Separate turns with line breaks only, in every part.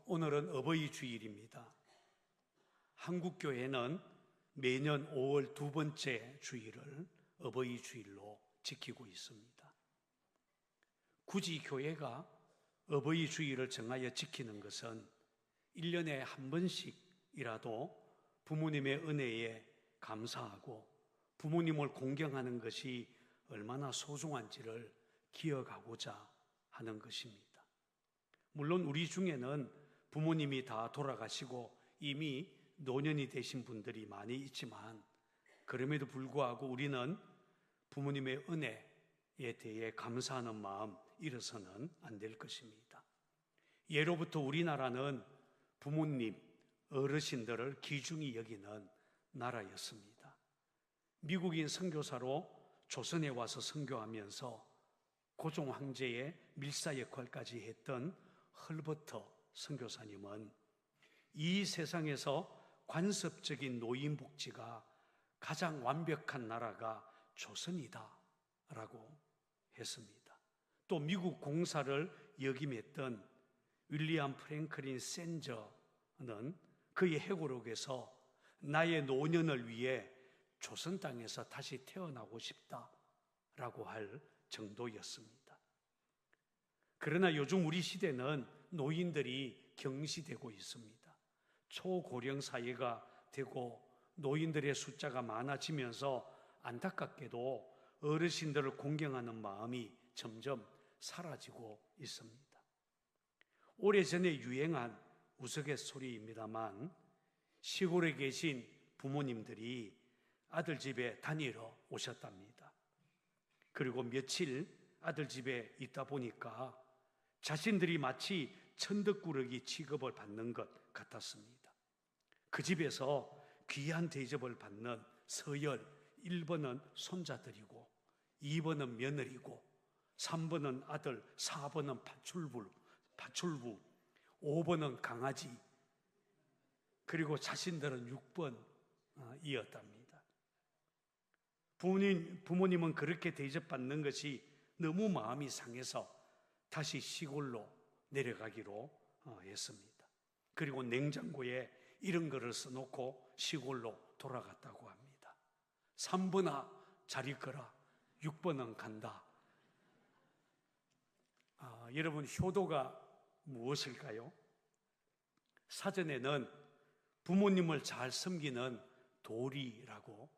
오늘은 어버이 주일입니다. 한국교회는 매년 5월 두 번째 주일을 어버이 주일로 지키고 있습니다. 굳이 교회가 어버이 주일을 정하여 지키는 것은 1년에 한 번씩이라도 부모님의 은혜에 감사하고 부모님을 공경하는 것이 얼마나 소중한지를 기억하고자 하는 것입니다. 물론 우리 중에는 부모님이 다 돌아가시고 이미 노년이 되신 분들이 많이 있지만, 그럼에도 불구하고 우리는 부모님의 은혜에 대해 감사하는 마음 잃어서는 안 될 것입니다. 예로부터 우리나라는 부모님, 어르신들을 귀중히 여기는 나라였습니다. 미국인 선교사로 조선에 와서 선교하면서 고종 황제의 밀사 역할까지 했던 헐버터 선교사님은 이 세상에서 관습적인 노인복지가 가장 완벽한 나라가 조선이다 라고 했습니다. 또 미국 공사를 역임했던 윌리엄 프랭클린 센저는 그의 회고록에서 나의 노년을 위해 조선 땅에서 다시 태어나고 싶다라고 할 정도였습니다. 그러나 요즘 우리 시대는 노인들이 경시되고 있습니다. 초고령 사회가 되고 노인들의 숫자가 많아지면서 안타깝게도 어르신들을 공경하는 마음이 점점 사라지고 있습니다. 오래전에 유행한 우스갯소리입니다만, 시골에 계신 부모님들이 아들 집에 다니러 오셨답니다. 그리고 며칠 아들 집에 있다 보니까 자신들이 마치 천덕꾸러기 취급을 받는 것 같았습니다. 그 집에서 귀한 대접을 받는 서열 1번은 손자들이고 2번은 며느리고 3번은 아들, 4번은 파출부, 5번은 강아지, 그리고 자신들은 6번이었답니다. 부모님은 그렇게 대접받는 것이 너무 마음이 상해서 다시 시골로 내려가기로 했습니다. 그리고 냉장고에 이런 거를 써놓고 시골로 돌아갔다고 합니다. 3번아 잘 있거라, 6번은 간다. 여러분, 효도가 무엇일까요? 사전에는 부모님을 잘 섬기는 도리라고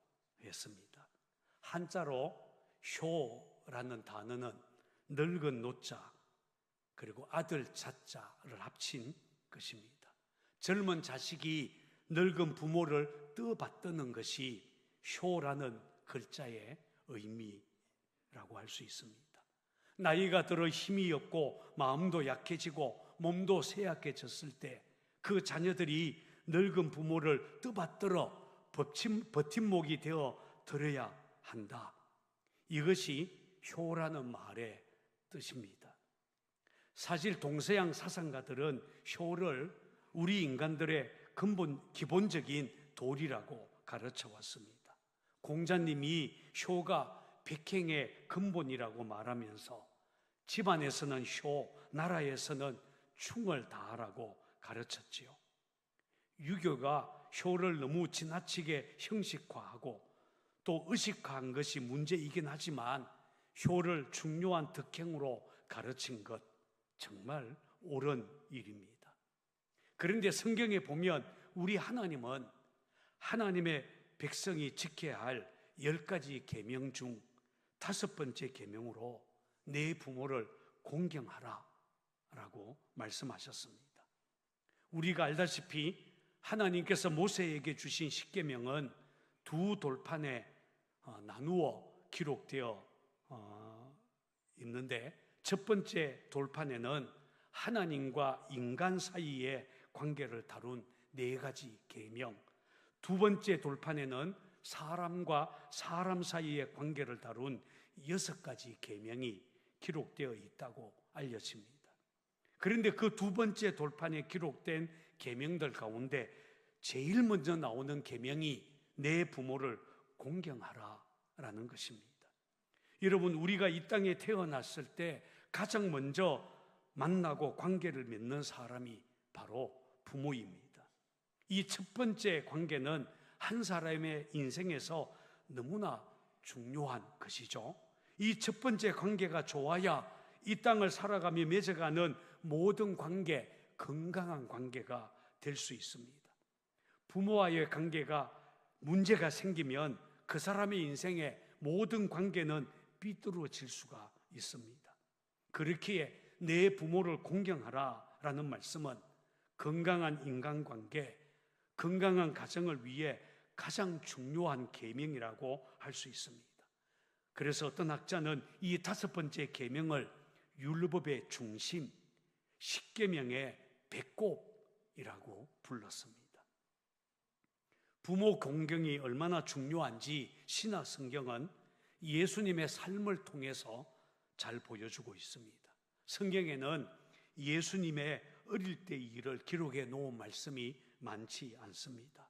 했습니다. 한자로 효라는 단어는 늙은 노자 그리고 아들 자자를 합친 것입니다. 젊은 자식이 늙은 부모를 떠받드는 것이 효라는 글자의 의미라고 할 수 있습니다. 나이가 들어 힘이 없고 마음도 약해지고 몸도 쇠약해졌을 때 그 자녀들이 늙은 부모를 떠받들어 버팀목이 되어 드려야 한다. 이것이 효라는 말의 뜻입니다. 사실 동서양 사상가들은 효를 우리 인간들의 기본적인 도리라고 가르쳐 왔습니다. 공자님이 효가 백행의 근본이라고 말하면서 집안에서는 효, 나라에서는 충을 다하라고 가르쳤지요. 유교가 효를 너무 지나치게 형식화하고 또 의식화한 것이 문제이긴 하지만 효를 중요한 덕행으로 가르친 것, 정말 옳은 일입니다. 그런데 성경에 보면 우리 하나님은 하나님의 백성이 지켜야 할 10가지 계명 중 5번째 계명으로 내 부모를 공경하라 라고 말씀하셨습니다. 우리가 알다시피 하나님께서 모세에게 주신 십계명은 두 돌판에 나누어 기록되어 있는데, 첫 번째 돌판에는 하나님과 인간 사이의 관계를 다룬 4가지 계명, 두 번째 돌판에는 사람과 사람 사이의 관계를 다룬 6가지 계명이 기록되어 있다고 알려집니다. 그런데 그 두 번째 돌판에 기록된 계명들 가운데 제일 먼저 나오는 계명이 내 부모를 공경하라 라는 것입니다. 여러분, 우리가 이 땅에 태어났을 때 가장 먼저 만나고 관계를 맺는 사람이 바로 부모입니다. 이 첫 번째 관계는 한 사람의 인생에서 너무나 중요한 것이죠. 이 첫 번째 관계가 좋아야 이 땅을 살아가며 맺어가는 모든 관계, 건강한 관계가 될 수 있습니다. 부모와의 관계가 문제가 생기면 그 사람의 인생의 모든 관계는 삐뚤어질 수가 있습니다. 그렇기에 내 부모를 공경하라라는 말씀은 건강한 인간관계, 건강한 가정을 위해 가장 중요한 계명이라고 할 수 있습니다. 그래서 어떤 학자는 이 5번째 계명을 율법의 중심, 10계명의 배꼽이라고 불렀습니다. 부모 공경이 얼마나 중요한지 신약 성경은 예수님의 삶을 통해서 잘 보여주고 있습니다. 성경에는 예수님의 어릴 때 일을 기록해 놓은 말씀이 많지 않습니다.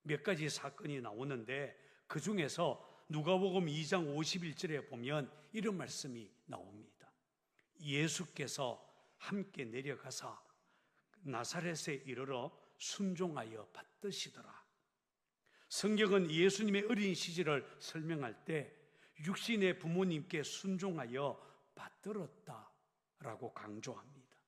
몇 가지 사건이 나오는데 그 중에서 누가복음 2장 51절에 보면 이런 말씀이 나옵니다. 예수께서 함께 내려가사 나사렛에 이르러 순종하여 받드시더라. 성경은 예수님의 어린 시절을 설명할 때 육신의 부모님께 순종하여 받들었다라고 강조합니다.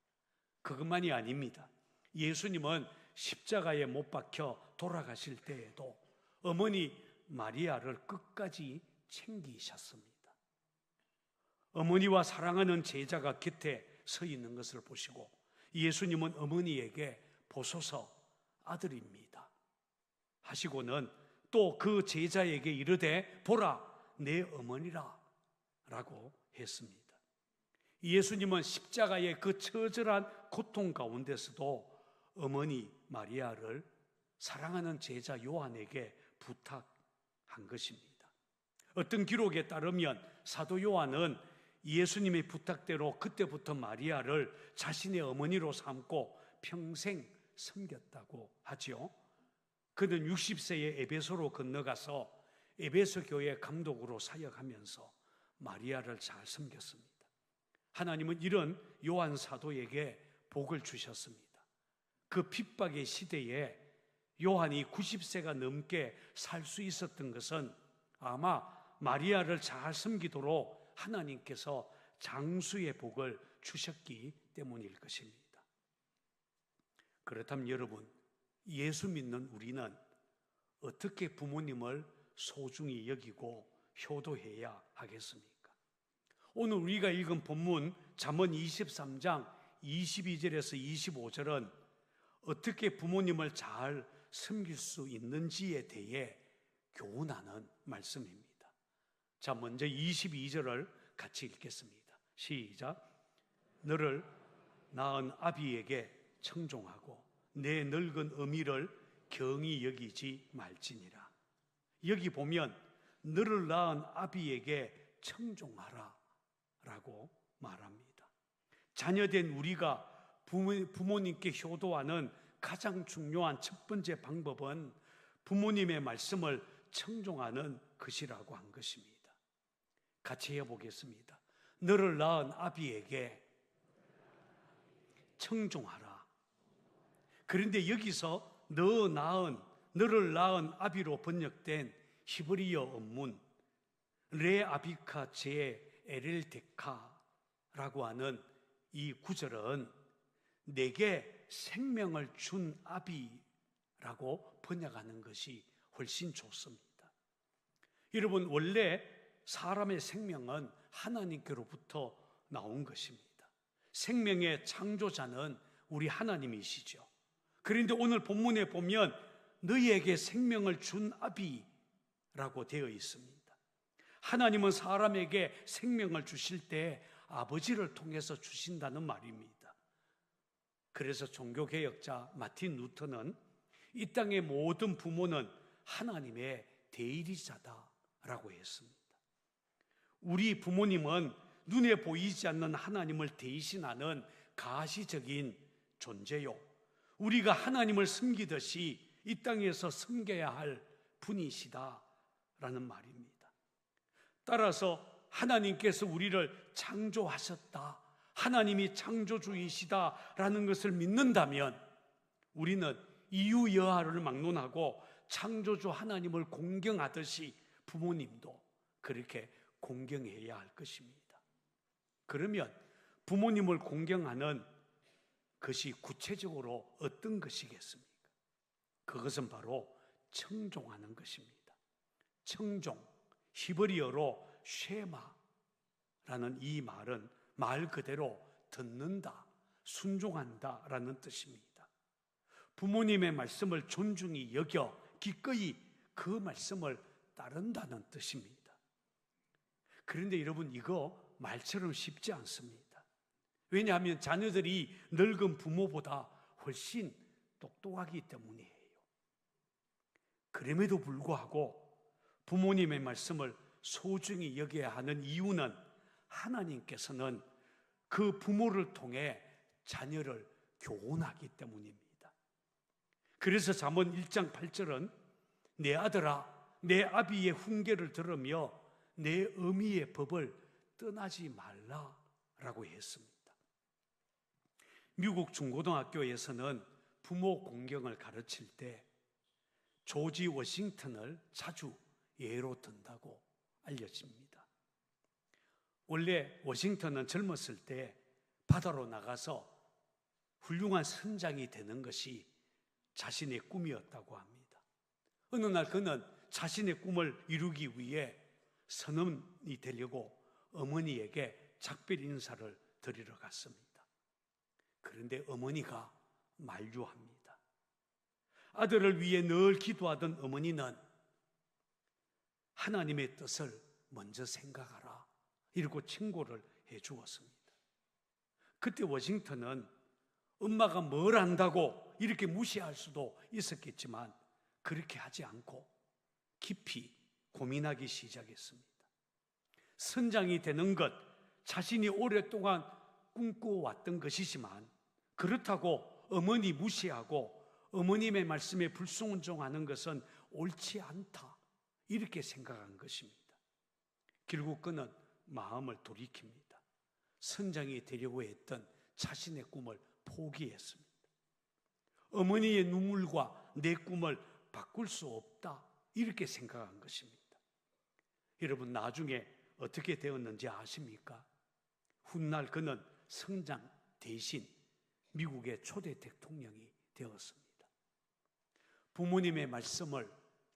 그것만이 아닙니다. 예수님은 십자가에 못 박혀 돌아가실 때에도 어머니 마리아를 끝까지 챙기셨습니다. 어머니와 사랑하는 제자가 곁에 서 있는 것을 보시고 예수님은 어머니에게 보소서 아들입니다 하시고는 또 그 제자에게 이르되 보라 내 어머니라 라고 했습니다. 예수님은 십자가의 그 처절한 고통 가운데서도 어머니 마리아를 사랑하는 제자 요한에게 부탁한 것입니다. 어떤 기록에 따르면 사도 요한은 예수님의 부탁대로 그때부터 마리아를 자신의 어머니로 삼고 평생 섬겼다고 하지요. 그는 60세에 에베소로 건너가서 에베소 교회 감독으로 사역하면서 마리아를 잘 섬겼습니다. 하나님은 이런 요한 사도에게 복을 주셨습니다. 그 핍박의 시대에 요한이 90세가 넘게 살 수 있었던 것은 아마 마리아를 잘 섬기도록 하나님께서 장수의 복을 주셨기 때문일 것입니다. 그렇다면 여러분, 예수 믿는 우리는 어떻게 부모님을 소중히 여기고 효도해야 하겠습니까? 오늘 우리가 읽은 본문 잠언 23장 22절에서 25절은 어떻게 부모님을 잘 섬길 수 있는지에 대해 교훈하는 말씀입니다. 자, 먼저 22절을 같이 읽겠습니다. 시작. 너를 낳은 아비에게 청종하고 내 늙은 어미를 경히 여기지 말지니라. 여기 보면 너를 낳은 아비에게 청종하라 라고 말합니다. 자녀된 우리가 부모님께 효도하는 가장 중요한 첫 번째 방법은 부모님의 말씀을 청종하는 것이라고 한 것입니다. 같이 해보겠습니다. 너를 낳은 아비에게 청종하라. 그런데 여기서 너를 낳은 아비로 번역된 히브리어 원문 레아비카 제 에렐데카라고 하는 이 구절은 내게 생명을 준 아비라고 번역하는 것이 훨씬 좋습니다. 여러분, 원래 사람의 생명은 하나님께로부터 나온 것입니다. 생명의 창조자는 우리 하나님이시죠. 그런데 오늘 본문에 보면 너희에게 생명을 준 아비라고 되어 있습니다. 하나님은 사람에게 생명을 주실 때 아버지를 통해서 주신다는 말입니다. 그래서 종교개혁자 마틴 루터는 이 땅의 모든 부모는 하나님의 대리자다라고 했습니다. 우리 부모님은 눈에 보이지 않는 하나님을 대신하는 가시적인 존재요, 우리가 하나님을 섬기듯이 이 땅에서 섬겨야 할 분이시다라는 말입니다. 따라서 하나님께서 우리를 창조하셨다, 하나님이 창조주이시다라는 것을 믿는다면 우리는 이유여하를 막론하고 창조주 하나님을 공경하듯이 부모님도 그렇게 공경해야 할 것입니다. 그러면 부모님을 공경하는 것이 구체적으로 어떤 것이겠습니까? 그것은 바로 청종하는 것입니다. 청종, 히브리어로 쉐마라는 이 말은 말 그대로 듣는다, 순종한다라는 뜻입니다. 부모님의 말씀을 존중히 여겨 기꺼이 그 말씀을 따른다는 뜻입니다. 그런데 여러분, 이거 말처럼 쉽지 않습니다. 왜냐하면 자녀들이 늙은 부모보다 훨씬 똑똑하기 때문이에요. 그럼에도 불구하고 부모님의 말씀을 소중히 여겨야 하는 이유는 하나님께서는 그 부모를 통해 자녀를 교훈하기 때문입니다. 그래서 잠언 1장 8절은 내 아들아 내 아비의 훈계를 들으며 내 어미의 법을 떠나지 말라라고 했습니다. 미국 중고등학교에서는 부모 공경을 가르칠 때 조지 워싱턴을 자주 예로 든다고 알려집니다. 원래 워싱턴은 젊었을 때 바다로 나가서 훌륭한 선장이 되는 것이 자신의 꿈이었다고 합니다. 어느 날 그는 자신의 꿈을 이루기 위해 선원이 되려고 어머니에게 작별 인사를 드리러 갔습니다. 그런데 어머니가 만류합니다. 아들을 위해 늘 기도하던 어머니는 하나님의 뜻을 먼저 생각하라 이러고 충고를 해 주었습니다. 그때 워싱턴은 엄마가 뭘 안다고 이렇게 무시할 수도 있었겠지만 그렇게 하지 않고 깊이 고민하기 시작했습니다. 선장이 되는 것, 자신이 오랫동안 꿈꿔왔던 것이지만 그렇다고 어머니 무시하고 어머님의 말씀에 불순종하는 것은 옳지 않다 이렇게 생각한 것입니다. 결국 그는 마음을 돌이킵니다. 선장이 되려고 했던 자신의 꿈을 포기했습니다. 어머니의 눈물과 내 꿈을 바꿀 수 없다 이렇게 생각한 것입니다. 여러분, 나중에 어떻게 되었는지 아십니까? 훗날 그는 선장 대신 미국의 초대 대통령이 되었습니다. 부모님의 말씀을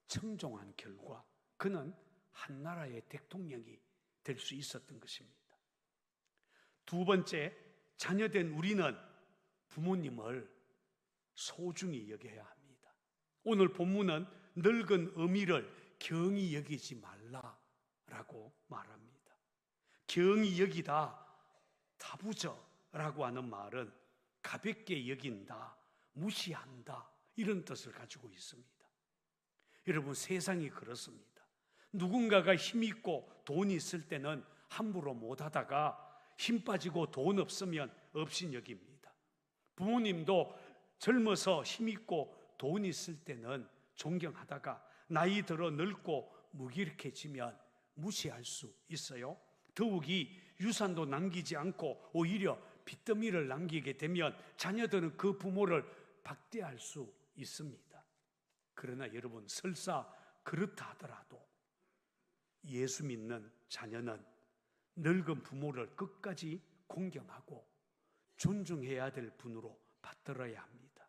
청종한 결과 그는 한 나라의 대통령이 될 수 있었던 것입니다. 두 번째, 자녀된 우리는 부모님을 소중히 여겨야 합니다. 오늘 본문은 늙은 어미를 경히 여기지 말라라고 말합니다. 경히 여기다, 다부져라고 하는 말은 가볍게 여긴다, 무시한다 이런 뜻을 가지고 있습니다. 여러분, 세상이 그렇습니다. 누군가가 힘있고 돈이 있을 때는 함부로 못하다가 힘 빠지고 돈 없으면 업신여깁니다. 부모님도 젊어서 힘있고 돈 있을 때는 존경하다가 나이 들어 늙고 무기력해지면 무시할 수 있어요. 더욱이 유산도 남기지 않고 오히려 빚더미를 남기게 되면 자녀들은 그 부모를 박대할 수 있습니다. 그러나 여러분, 설사 그렇다 하더라도 예수 믿는 자녀는 늙은 부모를 끝까지 공경하고 존중해야 될 분으로 받들어야 합니다.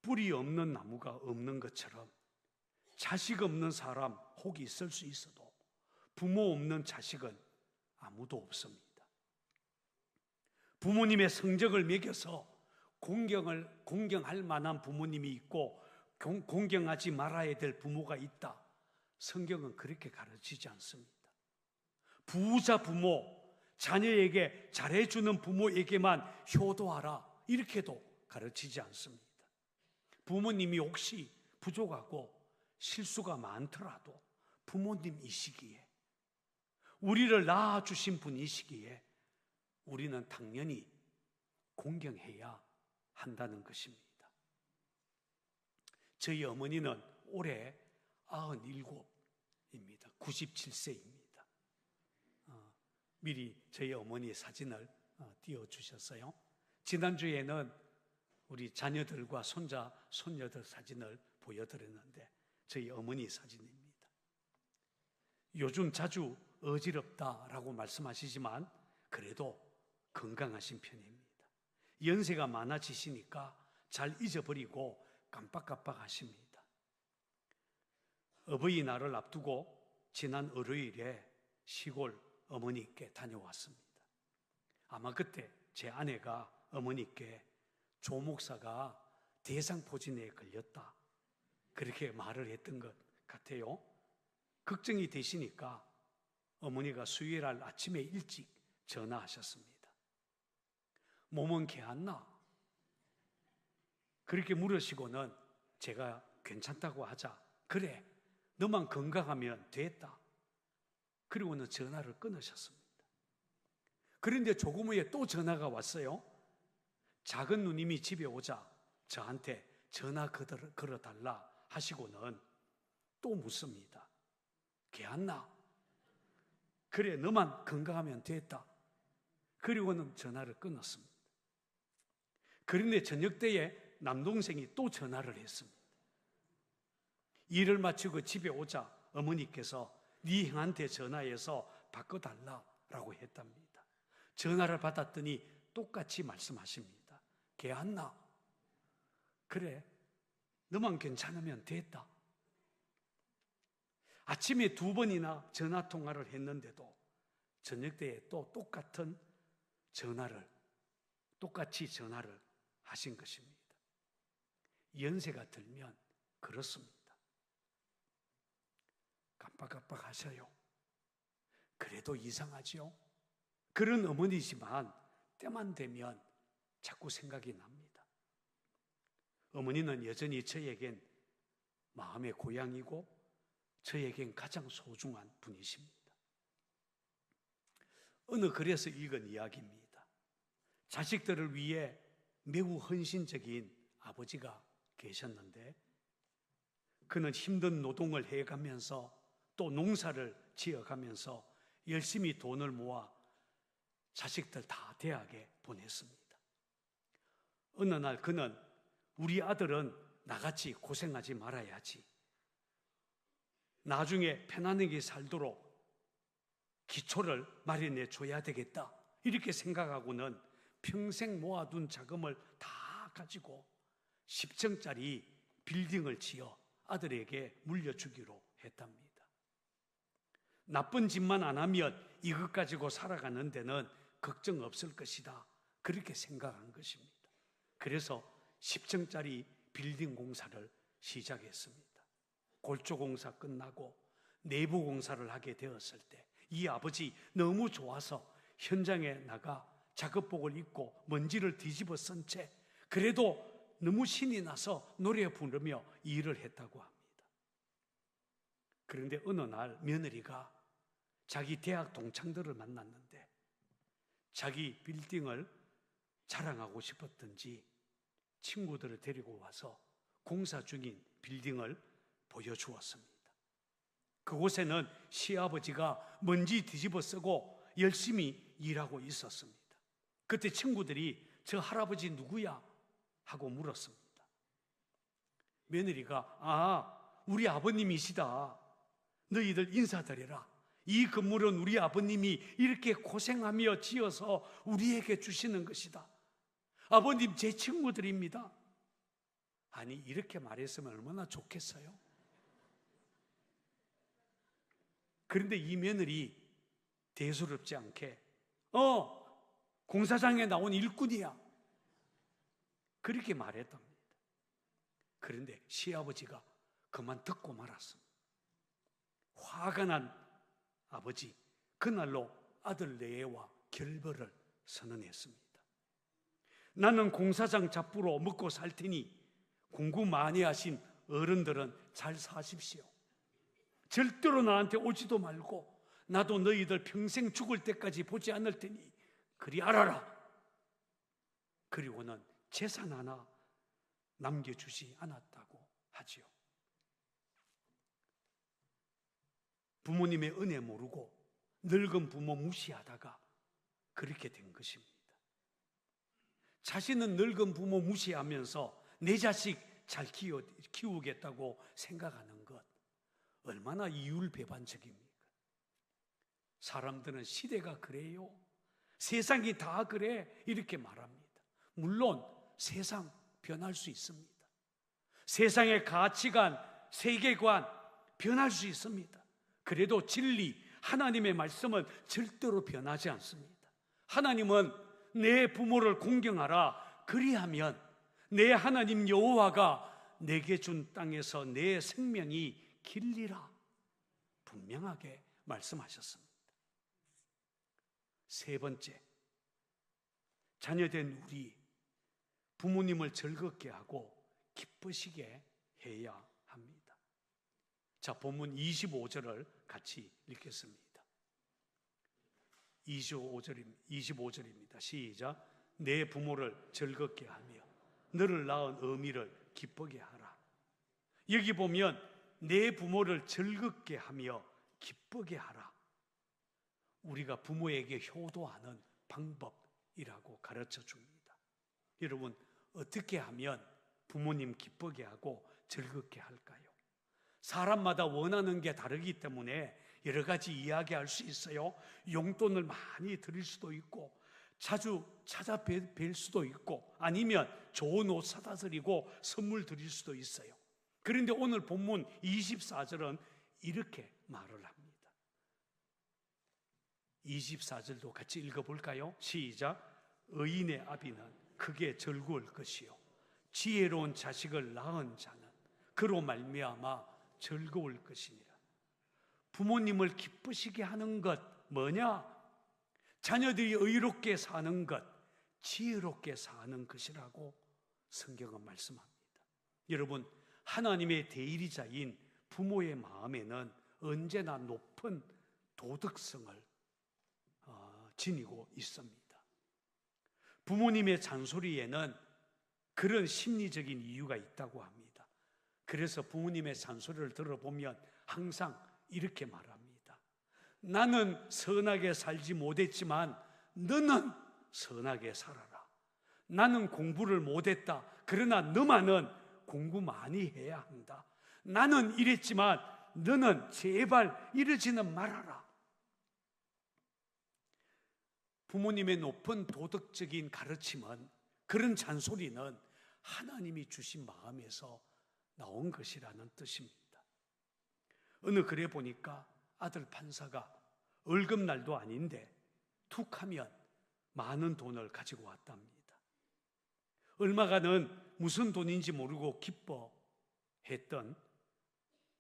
뿌리 없는 나무가 없는 것처럼 자식 없는 사람 혹이 있을 수 있어도 부모 없는 자식은 아무도 없습니다. 부모님의 성적을 매겨서 공경할 만한 부모님이 있고 공경하지 말아야 될 부모가 있다. 성경은 그렇게 가르치지 않습니다. 부자 부모, 자녀에게 잘해주는 부모에게만 효도하라 이렇게도 가르치지 않습니다. 부모님이 혹시 부족하고 실수가 많더라도 부모님이시기에, 우리를 낳아주신 분이시기에 우리는 당연히 공경해야 한다는 것입니다. 저희 어머니는 올해 97입니다. 97세입니다. 미리 저희 어머니의 사진을 띄워주셨어요. 지난주에는 우리 자녀들과 손자, 손녀들 사진을 보여드렸는데 저희 어머니 사진입니다. 요즘 자주 어지럽다라고 말씀하시지만 그래도 건강하신 편입니다. 연세가 많아지시니까 잘 잊어버리고 깜빡깜빡 하십니다. 어버이날을 앞두고 지난 월요일에 시골 어머니께 다녀왔습니다. 아마 그때 제 아내가 어머니께 조 목사가 대상포진에 걸렸다, 그렇게 말을 했던 것 같아요. 걱정이 되시니까 어머니가 수요일날 아침에 일찍 전화하셨습니다. 몸은 괜찮나? 그렇게 물으시고는 제가 괜찮다고 하자. 그래, 너만 건강하면 됐다. 그리고는 전화를 끊으셨습니다. 그런데 조금 후에 또 전화가 왔어요. 작은 누님이 집에 오자 저한테 전화 걸어달라 하시고는 또 묻습니다. 괜찮나? 그래, 너만 건강하면 됐다. 그리고는 전화를 끊었습니다. 그런데 저녁 때에 남동생이 또 전화를 했습니다. 일을 마치고 집에 오자 어머니께서 네 형한테 전화해서 바꿔달라라고 했답니다. 전화를 받았더니 똑같이 말씀하십니다. 괜찮나? 그래, 너만 괜찮으면 됐다. 아침에 2번이나 전화 통화를 했는데도 저녁 때에 또 똑같이 전화를 하신 것입니다. 연세가 들면 그렇습니다. 깜빡깜빡 하셔요. 그래도 이상하죠? 그런 어머니지만 때만 되면 자꾸 생각이 납니다. 어머니는 여전히 저에겐 마음의 고향이고 저에겐 가장 소중한 분이십니다. 어느 글에서 읽은 이야기입니다. 자식들을 위해 매우 헌신적인 아버지가 계셨는데 그는 힘든 노동을 해가면서 또 농사를 지어가면서 열심히 돈을 모아 자식들 다 대학에 보냈습니다. 어느 날 그는 우리 아들은 나같이 고생하지 말아야지, 나중에 편안하게 살도록 기초를 마련해 줘야 되겠다, 이렇게 생각하고는 평생 모아둔 자금을 다 가지고 10층짜리 빌딩을 지어 아들에게 물려주기로 했답니다. 나쁜 짓만 안 하면 이것 가지고 살아가는 데는 걱정 없을 것이다, 그렇게 생각한 것입니다. 그래서 10층짜리 빌딩 공사를 시작했습니다. 골조 공사 끝나고 내부 공사를 하게 되었을 때 이 아버지 너무 좋아서 현장에 나가 작업복을 입고 먼지를 뒤집어 쓴 채 그래도 너무 신이 나서 노래 부르며 일을 했다고 합니다. 그런데 어느 날 며느리가 자기 대학 동창들을 만났는데 자기 빌딩을 자랑하고 싶었던지 친구들을 데리고 와서 공사 중인 빌딩을 보여주었습니다. 그곳에는 시아버지가 먼지 뒤집어 쓰고 열심히 일하고 있었습니다. 그때 친구들이 저 할아버지 누구야? 하고 물었습니다. 며느리가 우리 아버님이시다. 너희들 인사드려라. 이 건물은 우리 아버님이 이렇게 고생하며 지어서 우리에게 주시는 것이다. 아버님 제 친구들입니다. 아니, 이렇게 말했으면 얼마나 좋겠어요? 그런데 이 며느리 대수롭지 않게 공사장에 나온 일꾼이야, 그렇게 말했답니다. 그런데 시아버지가 그만 듣고 말았습니다. 화가 난 아버지, 그날로 아들 내외와 결별을 선언했습니다. 나는 공사장 잡부로 먹고 살 테니 공부 많이 하신 어른들은 잘 사십시오. 절대로 나한테 오지도 말고 나도 너희들 평생 죽을 때까지 보지 않을 테니 그리 알아라. 그리고는 재산 하나 남겨주지 않았다고 하지요. 부모님의 은혜 모르고 늙은 부모 무시하다가 그렇게 된 것입니다. 자신은 늙은 부모 무시하면서 내 자식 잘 키우겠다고 생각하는 것, 얼마나 이율배반적입니까? 사람들은 시대가 그래요, 세상이 다 그래, 이렇게 말합니다. 물론 세상 변할 수 있습니다. 세상의 가치관, 세계관 변할 수 있습니다. 그래도 진리, 하나님의 말씀은 절대로 변하지 않습니다. 하나님은 내 부모를 공경하라, 그리하면 내 하나님 여호와가 내게 준 땅에서 내 생명이 길리라, 분명하게 말씀하셨습니다. 세 번째, 자녀된 우리 부모님을 즐겁게 하고 기쁘시게 해야 합니다. 자, 본문 25절을 같이 읽겠습니다. 25절입니다. 시작. 내 부모를 즐겁게 하며 너를 낳은 어미를 기쁘게 하라. 여기 보면 내 부모를 즐겁게 하며 기쁘게 하라, 우리가 부모에게 효도하는 방법이라고 가르쳐 줍니다. 여러분, 어떻게 하면 부모님 기쁘게 하고 즐겁게 할까요? 사람마다 원하는 게 다르기 때문에 여러 가지 이야기할 수 있어요. 용돈을 많이 드릴 수도 있고, 자주 찾아뵐 수도 있고, 아니면 좋은 옷 사다 드리고 선물 드릴 수도 있어요. 그런데 오늘 본문 24절은 이렇게 말을 합니다. 24절도 같이 읽어볼까요? 시작. 의인의 아비는 크게 즐거울 것이요 지혜로운 자식을 낳은 자는 그로 말미암아 즐거울 것이니라. 부모님을 기쁘시게 하는 것 뭐냐? 자녀들이 의롭게 사는 것, 지혜롭게 사는 것이라고 성경은 말씀합니다. 여러분, 하나님의 대리자인 부모의 마음에는 언제나 높은 도덕성을 지니고 있습니다. 부모님의 잔소리에는 그런 심리적인 이유가 있다고 합니다. 그래서 부모님의 잔소리를 들어보면 항상 이렇게 말합니다. 나는 선하게 살지 못했지만 너는 선하게 살아라. 나는 공부를 못했다. 그러나 너만은 공부 많이 해야 한다. 나는 이랬지만 너는 제발 이러지는 말아라. 부모님의 높은 도덕적인 가르침은, 그런 잔소리는 하나님이 주신 마음에서 나온 것이라는 뜻입니다. 어느 글에 보니까 아들 판사가 월급날도 아닌데 툭하면 많은 돈을 가지고 왔답니다. 얼마간은 무슨 돈인지 모르고 기뻐했던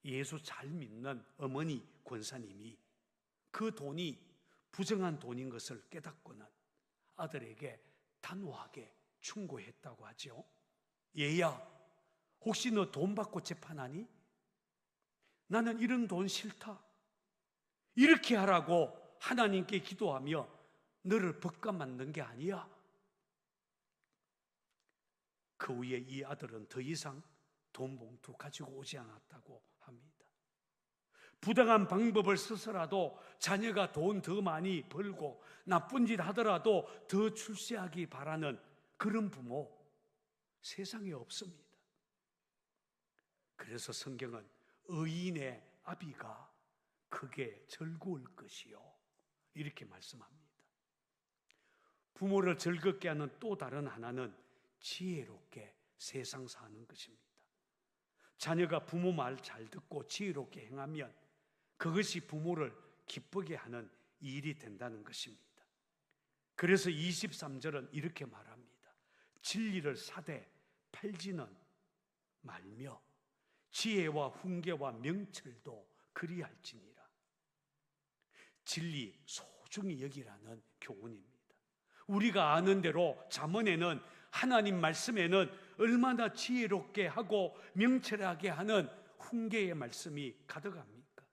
예수 잘 믿는 어머니 권사님이 그 돈이 부정한 돈인 것을 깨닫고는 아들에게 단호하게 충고했다고 하죠. 얘야, 혹시 너 돈 받고 재판하니? 나는 이런 돈 싫다. 이렇게 하라고 하나님께 기도하며 너를 법관 만든 게 아니야. 그 후에 이 아들은 더 이상 돈 봉투 가지고 오지 않았다고 합니다. 부당한 방법을 써서라도 자녀가 돈 더 많이 벌고 나쁜 짓 하더라도 더 출세하기 바라는 그런 부모 세상에 없습니다. 그래서 성경은 의인의 아비가 크게 즐거울 것이요 이렇게 말씀합니다. 부모를 즐겁게 하는 또 다른 하나는 지혜롭게 세상 사는 것입니다. 자녀가 부모 말 잘 듣고 지혜롭게 행하면 그것이 부모를 기쁘게 하는 일이 된다는 것입니다. 그래서 23절은 이렇게 말합니다. 진리를 사되 팔지는 말며 지혜와 훈계와 명철도 그리할지니라. 진리 소중히 여기라는 교훈입니다. 우리가 아는 대로 잠언에는, 하나님 말씀에는 얼마나 지혜롭게 하고 명철하게 하는 훈계의 말씀이 가득합니까?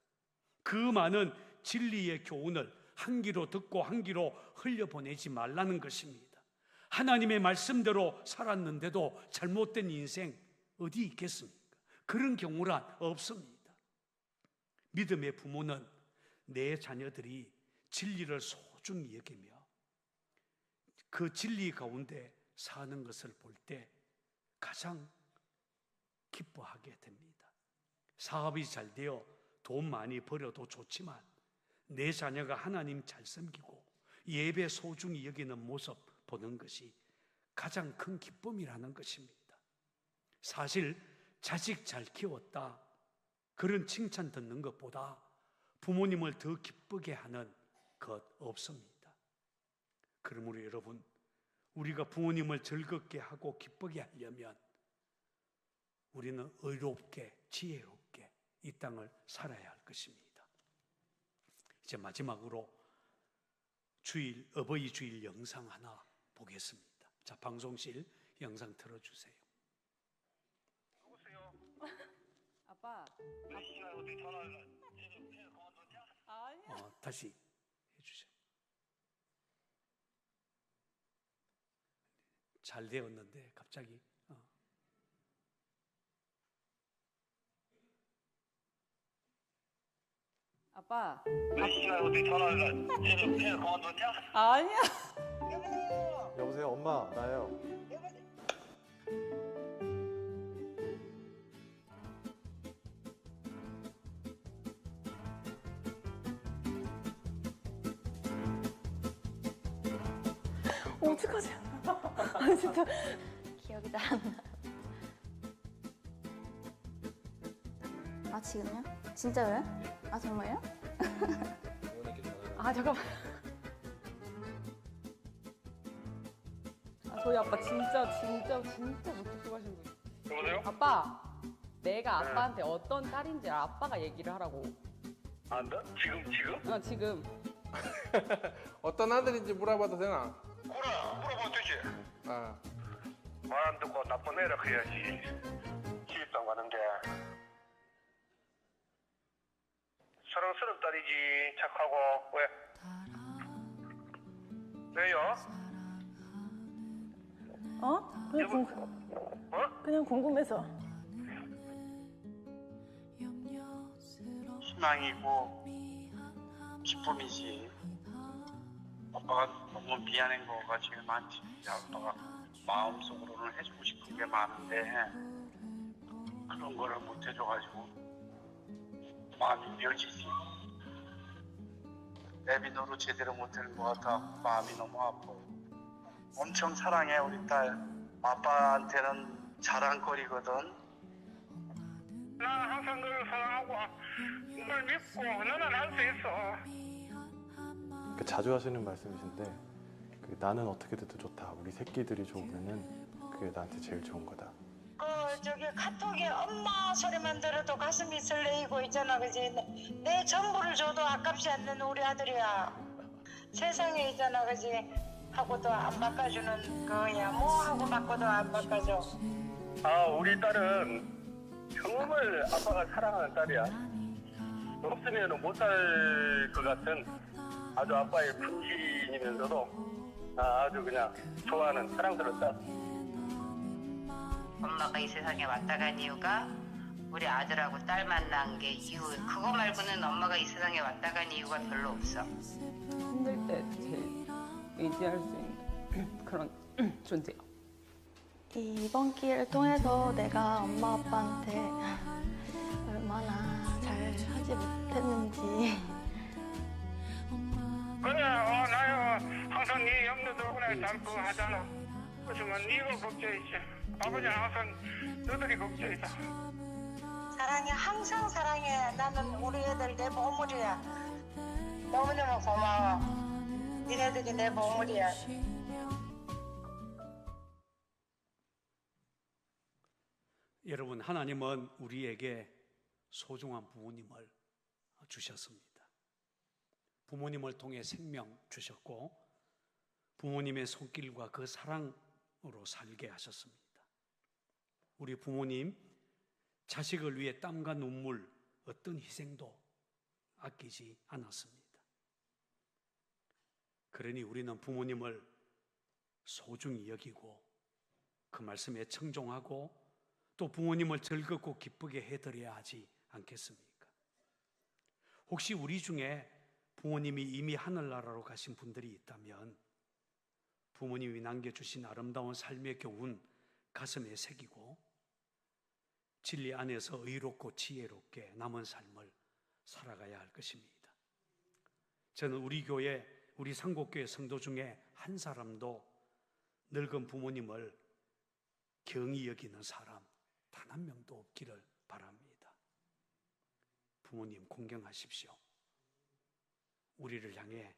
그 많은 진리의 교훈을 한 귀로 듣고 한 귀로 흘려보내지 말라는 것입니다. 하나님의 말씀대로 살았는데도 잘못된 인생 어디 있겠습니까? 그런 경우란 없습니다. 믿음의 부모는 내 자녀들이 진리를 소중히 여기며 그 진리 가운데 사는 것을 볼 때 가장 기뻐하게 됩니다. 사업이 잘 되어 돈 많이 벌어도 좋지만 내 자녀가 하나님 잘 섬기고 예배 소중히 여기는 모습 보는 것이 가장 큰 기쁨이라는 것입니다. 사실 자식 잘 키웠다 그런 칭찬 듣는 것보다 부모님을 더 기쁘게 하는 것 없습니다. 그러므로 여러분, 우리가 부모님을 즐겁게 하고 기쁘게 하려면 우리는 의롭게 지혜롭게 이 땅을 살아야 할 것입니다. 이제 마지막으로 어버이 주일 영상 하나 보겠습니다. 자, 방송실 영상 틀어주세요.
여보세요?
아빠.
몇 시간 어떻게 전화를
아니야.
다시 해주세요. 잘 되었는데 갑자기
아빠.
몇 시간 어떻게 전화를 해 그만뒀냐?
아니야.
여보세요?
여보세요, 엄마, 나예요.
어떡하지? 아 진짜.
기억이 잘 안 나. 아 지금요? 진짜로요? 아 정말요?
아 잠깐만. 아 저희 아빠 진짜 못해 수고하신 분.
여보세요?
아빠. 내가 아빠한테 어떤 딸인지 아빠가 얘기를 하라고.
안다? 지금?
지금.
어떤 아들인지 물어봐도 되나?
그래 물어봐도 되지.
아,
말 안 듣고 나쁜 애라 해야지. 시집도 가는데 사랑스러운 딸이지. 착하고. 왜? 왜요?
그냥 궁금해서.
희망이고 기쁨이지. 아빠가 너무 미안한 거가 제일 많지. 아빠가 마음속으로는 해주고 싶은 게 많은데 그런 거를 못 해줘가지고 마음이 미어지지. 애비 노릇 제대로 못하는 것 같아. 마음이 너무 아파. 엄청 사랑해 우리 딸. 아빠한테는 자랑거리거든.
난 항상 너를 사랑하고 널 믿고 너는 할 수 있어.
자주 하시는 말씀이신데 나는 어떻게 돼도 좋다. 우리 새끼들이 좋으면은 그게 나한테 제일 좋은 거다.
저기 카톡에 엄마 소리만 들어도 가슴이 설레이고 있잖아, 그지? 내 전부를 줘도 아깝지 않는 우리 아들이야. 세상에 있잖아, 그지? 하고도 안 바꿔주는 거야. 뭐 하고 바꿔도 안 바꿔줘.
아, 우리 딸은 정말 아빠가 사랑하는 딸이야. 없으면 못 살 것 같은 아주 아빠의 품질이면서도 아주 그냥 좋아하는 사랑스러운 딸.
엄마가 이 세상에 왔다 간 이유가 우리 아들하고 딸 만난 게 이유. 그거 말고는 엄마가 이 세상에 왔다 간 이유가 별로 없어.
힘들 때 제일 의지할 수 있는 그런 존재요.
이번 기회를 통해서 내가 엄마 아빠한테 얼마나 잘 하지 못했는지
그래, 나요 항상 네 염려도 그래 잘 그거 하잖아. 그렇지만 네가 걱정이지. 아버지는 항상 너들이 걱정이다.
사랑해, 항상 사랑해. 나는 우리 애들 내 보물이야. 너무너무 고마워. 니네들이 내 보물이야.
여러분, 하나님은 우리에게 소중한 부모님을 주셨습니다. 부모님을 통해 생명 주셨고 부모님의 손길과 그 사랑으로 살게 하셨습니다. 우리 부모님 자식을 위해 땀과 눈물 어떤 희생도 아끼지 않았습니다. 그러니 우리는 부모님을 소중히 여기고 그 말씀에 청종하고 또 부모님을 즐겁고 기쁘게 해드려야 하지 않겠습니까? 혹시 우리 중에 부모님이 이미 하늘나라로 가신 분들이 있다면 부모님이 남겨주신 아름다운 삶의 교훈 가슴에 새기고 진리 안에서 의롭고 지혜롭게 남은 삶을 살아가야 할 것입니다. 저는 우리 교회, 우리 상곡교회 성도 중에 한 사람도 늙은 부모님을 경히 여기는 사람 단 한 명도 없기를 바랍니다. 부모님 공경하십시오. 우리를 향해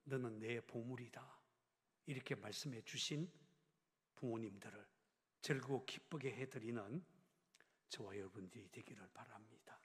너는 내 보물이다 이렇게 말씀해 주신 부모님들을 즐거워 기쁘게 해드리는 저와 여러분들이 되기를 바랍니다.